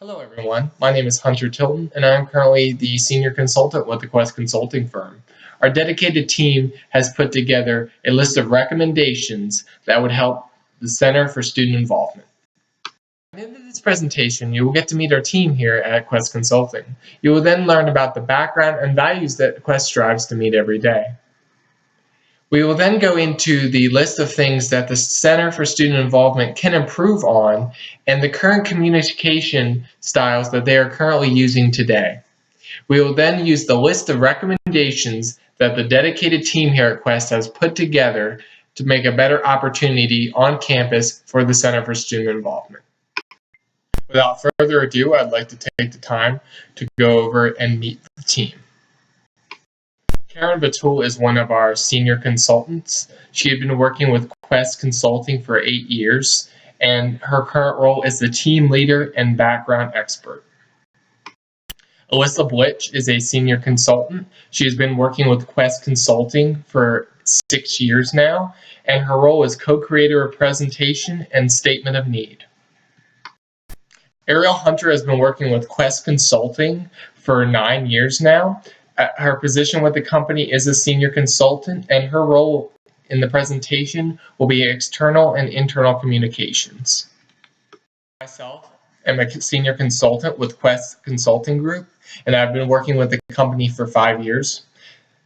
Hello everyone, my name is Hunter Tilton and I am currently the Senior Consultant with the Quest Consulting firm. Our dedicated team has put together a list of recommendations that would help the Center for Student Involvement. At the end of this presentation, you will get to meet our team here at Quest Consulting. You will then learn about the background and values that Quest strives to meet every day. We will then go into the list of things that the Center for Student Involvement can improve on and the current communication styles that they are currently using today. We will then use the list of recommendations that the dedicated team here at Quest has put together to make a better opportunity on campus for the Center for Student Involvement. Without further ado, I'd like to take the time to go over and meet the team. Karen Batul is one of our senior consultants. She had been working with Quest Consulting for 8 years, and her current role is the team leader and background expert. Alyssa Blitch is a senior consultant. She has been working with Quest Consulting for 6 years now, and her role is co-creator of presentation and statement of need. Ariel Hunter has been working with Quest Consulting for 9 years now. Her position with the company is a senior consultant, and her role in the presentation will be external and internal communications. Myself am a senior consultant with Quest Consulting Group, and I've been working with the company for 5 years.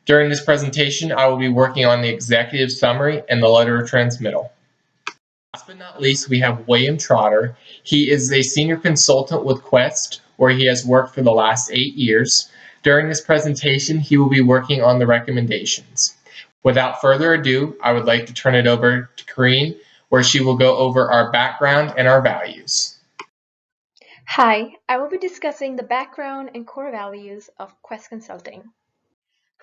During this presentation, I will be working on the executive summary and the letter of transmittal. Last but not least, we have William Trotter. He is a senior consultant with Quest, where he has worked for the last 8 years. During this presentation, he will be working on the recommendations. Without further ado, I would like to turn it over to Corrine, where she will go over our background and our values. Hi, I will be discussing the background and core values of Quest Consulting.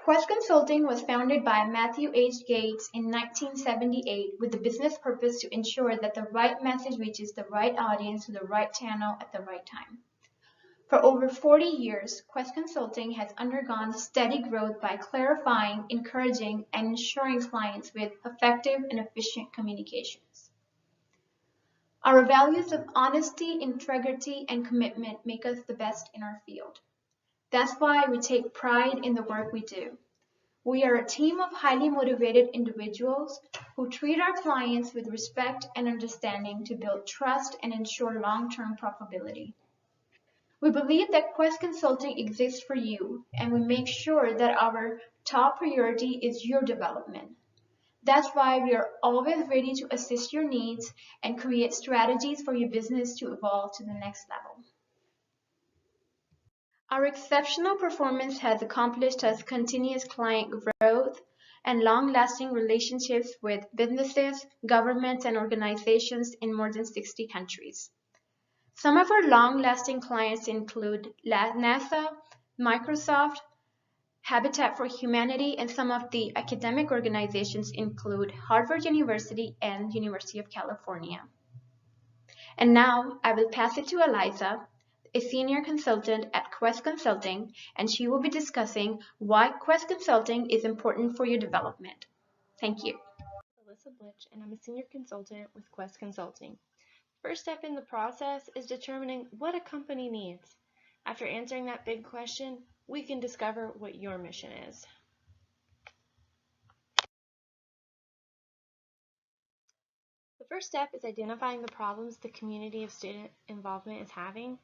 Quest Consulting was founded by Matthew H. Gates in 1978 with the business purpose to ensure that the right message reaches the right audience through the right channel at the right time. For over 40 years, Quest Consulting has undergone steady growth by clarifying, encouraging, and ensuring clients with effective and efficient communications. Our values of honesty, integrity, and commitment make us the best in our field. That's why we take pride in the work we do. We are a team of highly motivated individuals who treat our clients with respect and understanding to build trust and ensure long-term profitability. We believe that Quest Consulting exists for you, and we make sure that our top priority is your development. That's why we are always ready to assist your needs and create strategies for your business to evolve to the next level. Our exceptional performance has accomplished us continuous client growth and long-lasting relationships with businesses, governments, and organizations in more than 60 countries. Some of our long-lasting clients include NASA, Microsoft, Habitat for Humanity, and some of the academic organizations include Harvard University and University of California. And now I will pass it to Eliza, a senior consultant at Quest Consulting, and she will be discussing why Quest Consulting is important for your development. Thank you. Alyssa Blitch, and I'm a senior consultant with Quest Consulting. First step in the process is determining what a company needs. After answering that big question, we can discover what your mission is. The first step is identifying the problems the community of student involvement is having.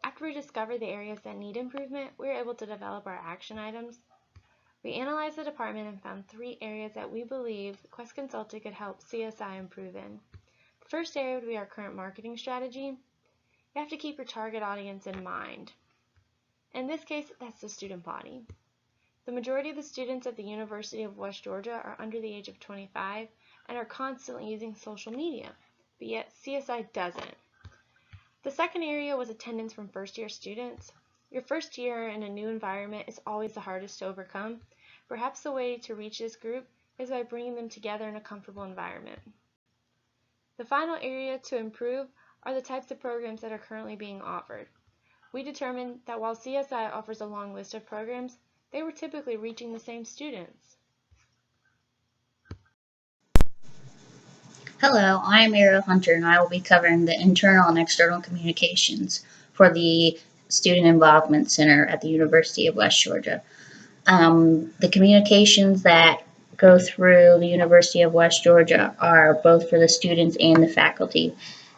After we discover the areas that need improvement, we are able to develop our action items. We analyzed the department and found 3 areas that we believe Quest Consulting could help CSI improve in. The first area would be our current marketing strategy. You have to keep your target audience in mind. In this case, that's the student body. The majority of the students at the University of West Georgia are under the age of 25 and are constantly using social media, but yet CSI doesn't. The second area was attendance from first-year students. Your first year in a new environment is always the hardest to overcome. Perhaps the way to reach this group is by bringing them together in a comfortable environment. The final area to improve are the types of programs that are currently being offered. We determined that while CSI offers a long list of programs, they were typically reaching the same students. Hello, I am Ariel Hunter and I will be covering the internal and external communications. for the Student Involvement Center at the University of West Georgia. The communications that go through the University of West Georgia are both for the students and the faculty.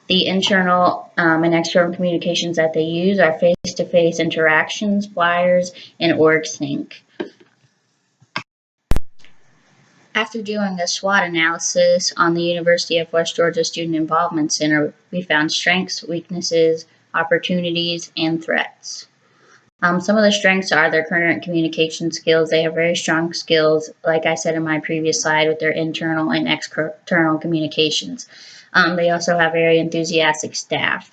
The internal and external communications that they use are face-to-face interactions, flyers, and org sync. After doing a SWOT analysis on the University of West Georgia Student Involvement Center, we found strengths, weaknesses, opportunities, and threats. Some of the strengths are their current communication skills. They have very strong skills, like I said in my previous slide, with their internal and external communications. They also have very enthusiastic staff.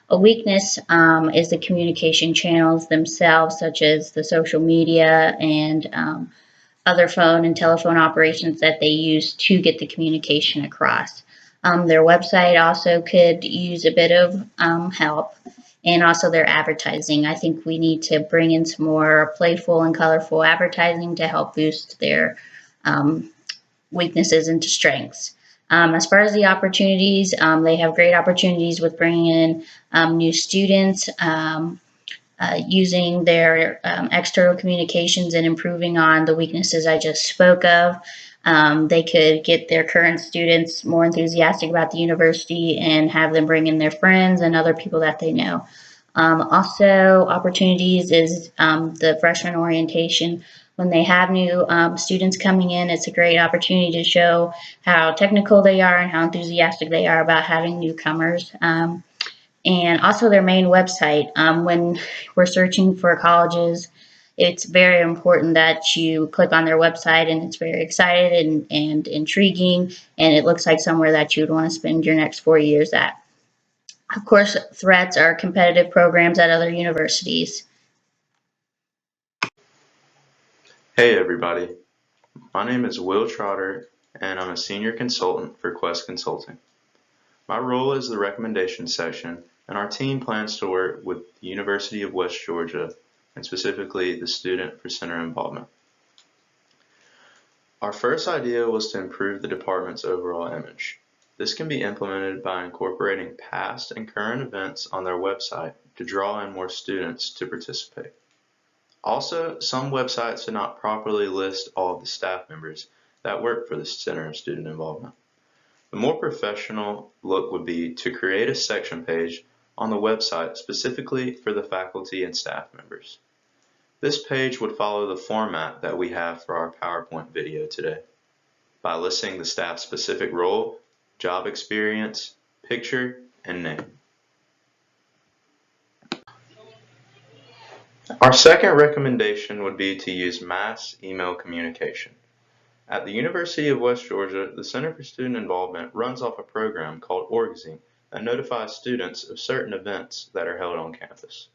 A weakness is the communication channels themselves, such as the social media and other phone and telephone operations that they use to get the communication across. Their website also could use a bit of help, and also their advertising. I think we need to bring in some more playful and colorful advertising to help boost their weaknesses into strengths. As far as the opportunities, they have great opportunities with bringing in new students, using their external communications and improving on the weaknesses I just spoke of. They could get their current students more enthusiastic about the university and have them bring in their friends and other people that they know. Also, opportunities is the freshman orientation. When they have new students coming in, it's a great opportunity to show how technical they are and how enthusiastic they are about having newcomers. And also their main website. When we're searching for colleges, it's very important that you click on their website, and it's very exciting and intriguing, and it looks like somewhere that you would want to spend your next 4 years at. Of course, threats are competitive programs at other universities. Hey everybody, my name is Will Trotter and I'm a senior consultant for Quest Consulting. My role is the recommendation section, and our team plans to work with the University of West Georgia and specifically the Student for Center Involvement. Our first idea was to improve the department's overall image. This can be implemented by incorporating past and current events on their website to draw in more students to participate. Also, some websites do not properly list all of the staff members that work for the Center of Student Involvement. The more professional look would be to create a section page on the website specifically for the faculty and staff members. This page would follow the format that we have for our PowerPoint video today, by listing the staff's specific role, job experience, picture, and name. Our second recommendation would be to use mass email communication. At the University of West Georgia, the Center for Student Involvement runs off a program called OrgZine that notifies students of certain events that are held on campus.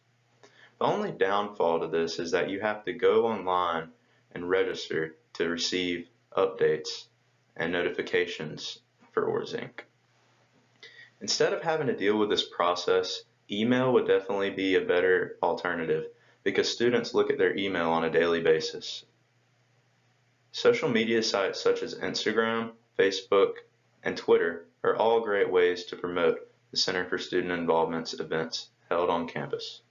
The only downfall to this is that you have to go online and register to receive updates and notifications for OrgZine. Instead of having to deal with this process, email would definitely be a better alternative because students look at their email on a daily basis. Social media sites such as Instagram, Facebook, and Twitter are all great ways to promote the Center for Student Involvement's events held on campus.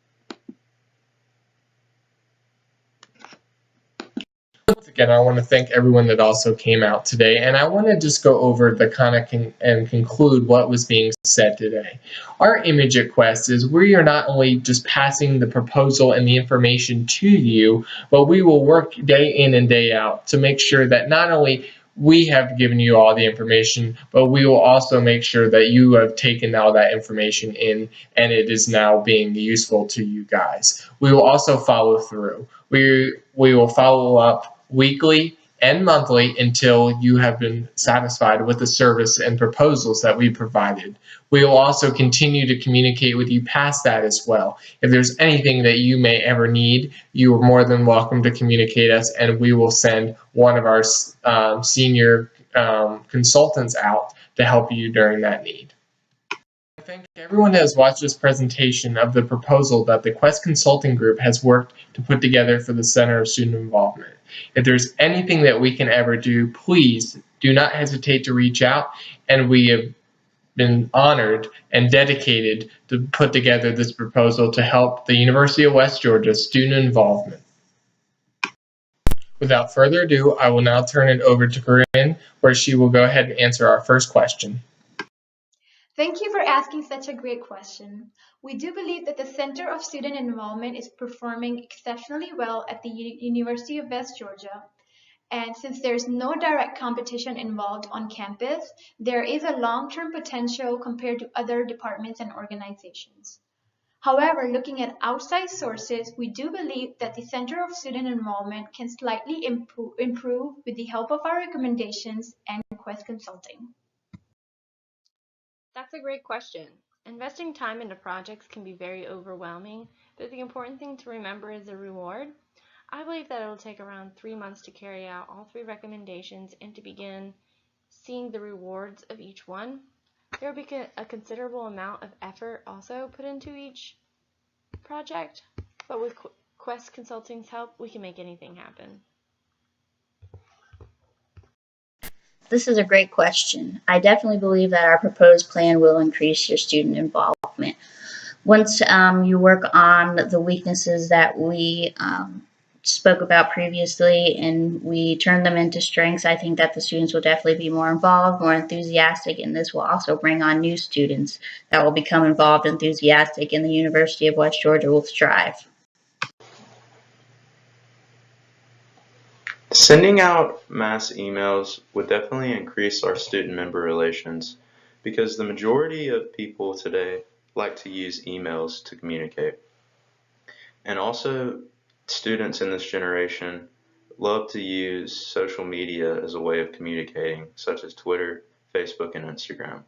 Once again, I want to thank everyone that also came out today, and I want to just go over the and conclude what was being said today. Our image at Quest is we are not only just passing the proposal and the information to you, but we will work day in and day out to make sure that not only we have given you all the information, but we will also make sure that you have taken all that information in and it is now being useful to you guys. We will also follow through. We will follow up weekly and monthly until you have been satisfied with the service and proposals that we provided. We will also continue to communicate with you past that as well. If there's anything that you may ever need, you are more than welcome to communicate us, and we will send one of our senior consultants out to help you during that need. I thank everyone that has watched this presentation of the proposal that the Quest Consulting Group has worked to put together for the Center of Student Involvement. If there's anything that we can ever do, please do not hesitate to reach out, and we have been honored and dedicated to put together this proposal to help the University of West Georgia student involvement. Without further ado, I will now turn it over to Corinne, where she will go ahead and answer our first question. Thank you for asking such a great question. We do believe that the Center of Student Involvement is performing exceptionally well at the University of West Georgia. And since there's no direct competition involved on campus, there is a long-term potential compared to other departments and organizations. However, looking at outside sources, we do believe that the Center of Student Involvement can slightly improve with the help of our recommendations and Quest Consulting. That's a great question. Investing time into projects can be very overwhelming, but the important thing to remember is the reward. I believe that it will take around 3 months to carry out all 3 recommendations and to begin seeing the rewards of each one. There will be a considerable amount of effort also put into each project, but with Quest Consulting's help, we can make anything happen. This is a great question. I definitely believe that our proposed plan will increase your student involvement. Once you work on the weaknesses that we spoke about previously and we turn them into strengths, I think that the students will definitely be more involved, more enthusiastic, and this will also bring on new students that will become involved, enthusiastic, and the University of West Georgia will thrive. Sending out mass emails would definitely increase our student member relations because the majority of people today like to use emails to communicate. And also, students in this generation love to use social media as a way of communicating, such as Twitter, Facebook, and Instagram.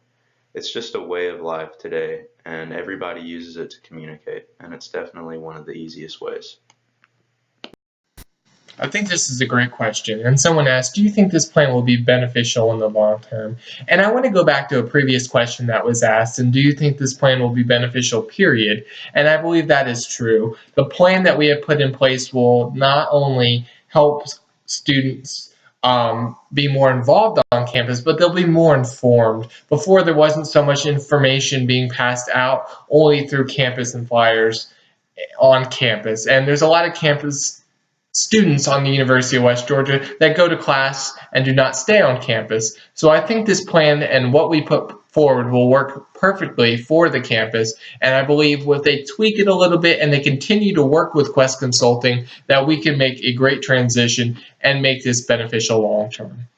It's just a way of life today, and everybody uses it to communicate, and it's definitely one of the easiest ways. I think this is a great question. And someone asked, do you think this plan will be beneficial in the long term? And I want to go back to a previous question that was asked, and do you think this plan will be beneficial, period? And I believe that is true. The plan that we have put in place will not only help students be more involved on campus, but they'll be more informed. Before, there wasn't so much information being passed out only through campus and flyers on campus. And there's a lot of campus students on the University of West Georgia that go to class and do not stay on campus. So I think this plan and what we put forward will work perfectly for the campus, and I believe if they tweak it a little bit and they continue to work with Quest Consulting, that we can make a great transition and make this beneficial long term.